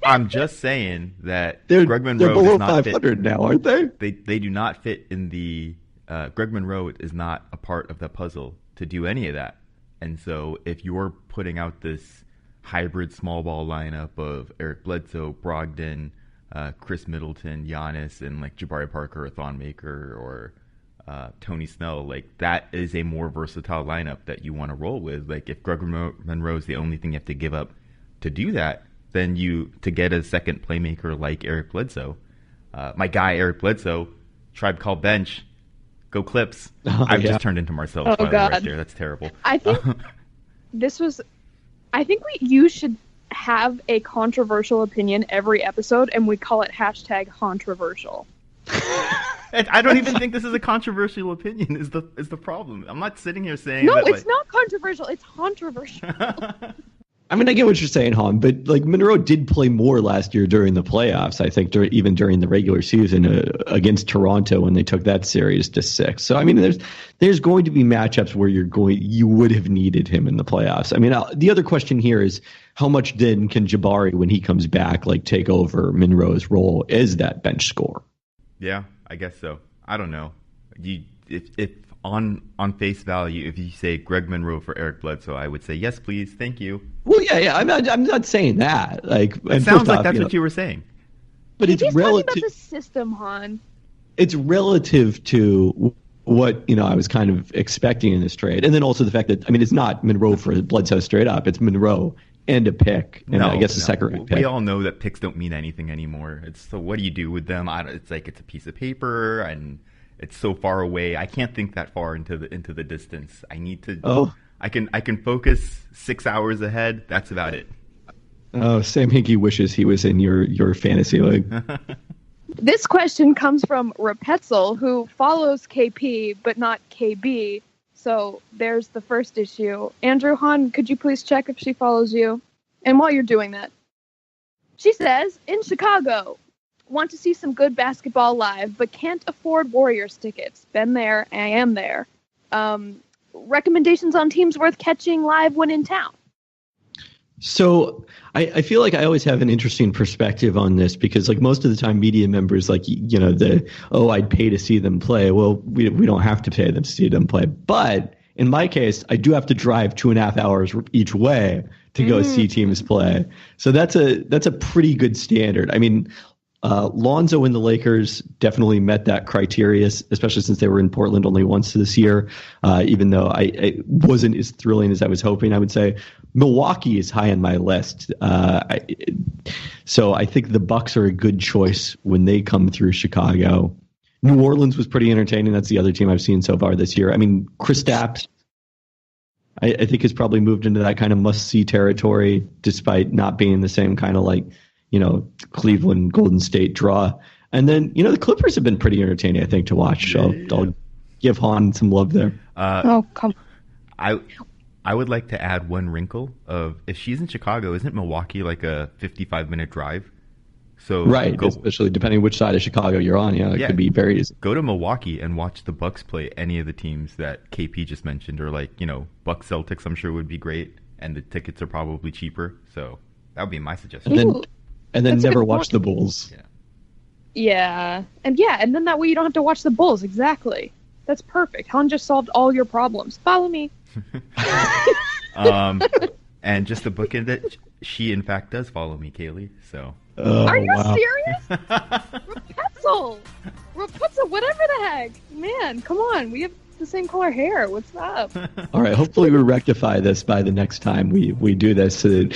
I'm just saying that They're Greg Monroe below does not 500 now, aren't they? They do not fit in the Greg Monroe is not a part of the puzzle to do any of that. And so if you're putting out this hybrid small ball lineup of Eric Bledsoe, Brogdon, Chris Middleton, Giannis, and like Jabari Parker or Thonmaker or Tony Snell, like that is a more versatile lineup that you want to roll with. Like if Greg Monroe is the only thing you have to give up to do that, then to get a second playmaker like Eric Bledsoe. My guy Eric Bledsoe, Tribe Called Bench, go Clips. I've just turned into Marcellus Wiley right there. That's terrible. I think you should have a controversial opinion every episode, and we call it #controversial. I don't even think this is a controversial opinion. Is the problem? I'm not sitting here saying no, that, it's not controversial. It's controversial. I mean, I get what you're saying, Han, but like Monroe did play more last year during the playoffs. I think even during the regular season against Toronto when they took that series to 6. So I mean, there's going to be matchups where you would have needed him in the playoffs. I mean, the other question here is how much then can Jabari, when he comes back, like take over Monroe's role as that bench scorer? Yeah, I guess so. I don't know. If on face value, if you say Greg Monroe for Eric Bledsoe, I would say yes, please, thank you. Well, yeah. I'm not saying that. Like, it sounds like that's what you were saying. But it's relative. Talking about the system, Han. It's relative to what I was kind of expecting in this trade, and then also the fact that it's not Monroe for Bledsoe straight up. It's Monroe and a pick, and I guess a second round pick. We all know that picks don't mean anything anymore. So what do you do with them? It's like it's a piece of paper and it's so far away. I can't think that far into the distance. I need to. Oh. I can focus 6 hours ahead. That's about it. Oh, Sam Hinkie wishes he was in your fantasy league. This question comes from Rapetzel, who follows KP but not KB. So there's the first issue. Andrew, Han, could you please check if she follows you? And while you're doing that, she says, in Chicago, want to see some good basketball live, but can't afford Warriors tickets. Been there, I am there. Recommendations on teams worth catching live when in town? So I feel like I always have an interesting perspective on this because like most of the time media members like, I'd pay to see them play. Well, we don't have to pay them to see them play. But in my case, I do have to drive 2.5 hours each way to go see teams play. So that's a pretty good standard. I mean, Lonzo and the Lakers definitely met that criteria, especially since they were in Portland only once this year. Even though I wasn't as thrilling as I was hoping, I would say Milwaukee is high on my list. So I think the Bucks are a good choice when they come through Chicago. New Orleans was pretty entertaining. That's the other team I've seen so far this year. I mean, Kristaps, I think has probably moved into that kind of must-see territory, despite not being the same kind of like, Cleveland, Golden State draw. And then, the Clippers have been pretty entertaining, I think, to watch. So I'll give Han some love there. Come. I would like to add one wrinkle of if she's in Chicago, isn't Milwaukee like a 55-minute drive? So Right, especially depending which side of Chicago you're on. Yeah, it could be very easy. Go to Milwaukee and watch the Bucks play any of the teams that KP just mentioned, or Bucks Celtics. I'm sure would be great, and the tickets are probably cheaper. So that would be my suggestion. And then never watch the Bulls. Yeah, and then that way you don't have to watch the Bulls. Exactly. That's perfect. Helen just solved all your problems. Follow me. And just to bookend it, she in fact does follow me, Kaylee. So. Are you serious? Rapunzel, whatever the heck. Man, come on. We have the same color hair. What's up? All right. Hopefully we rectify this by the next time we do this so that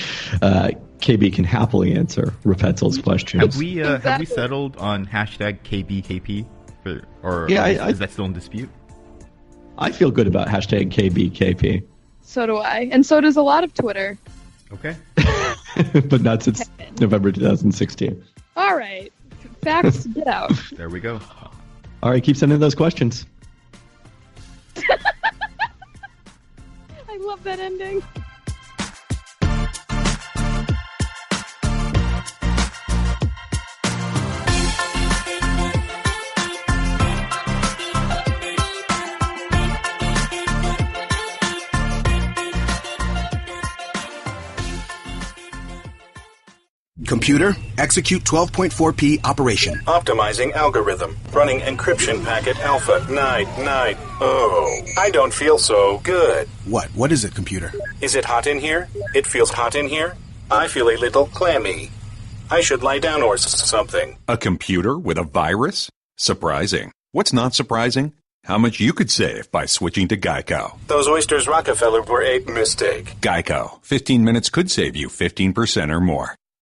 KB can happily answer Rapetzel's questions. Have we settled on hashtag KBKP? Is that still in dispute? I feel good about hashtag KBKP. So do I. And so does a lot of Twitter. Okay. But not since November 2016. All right. Facts, get out. There we go. All right, keep sending those questions. I love that ending. Computer, execute 12.4p operation. Optimizing algorithm. Running encryption packet alpha. Night. Oh, I don't feel so good. What is it, computer? Is it hot in here? It feels hot in here. I feel a little clammy. I should lie down or something. A computer with a virus? Surprising. What's not surprising? How much you could save by switching to Geico. Those oysters Rockefeller were a mistake. Geico. 15 minutes could save you 15% or more.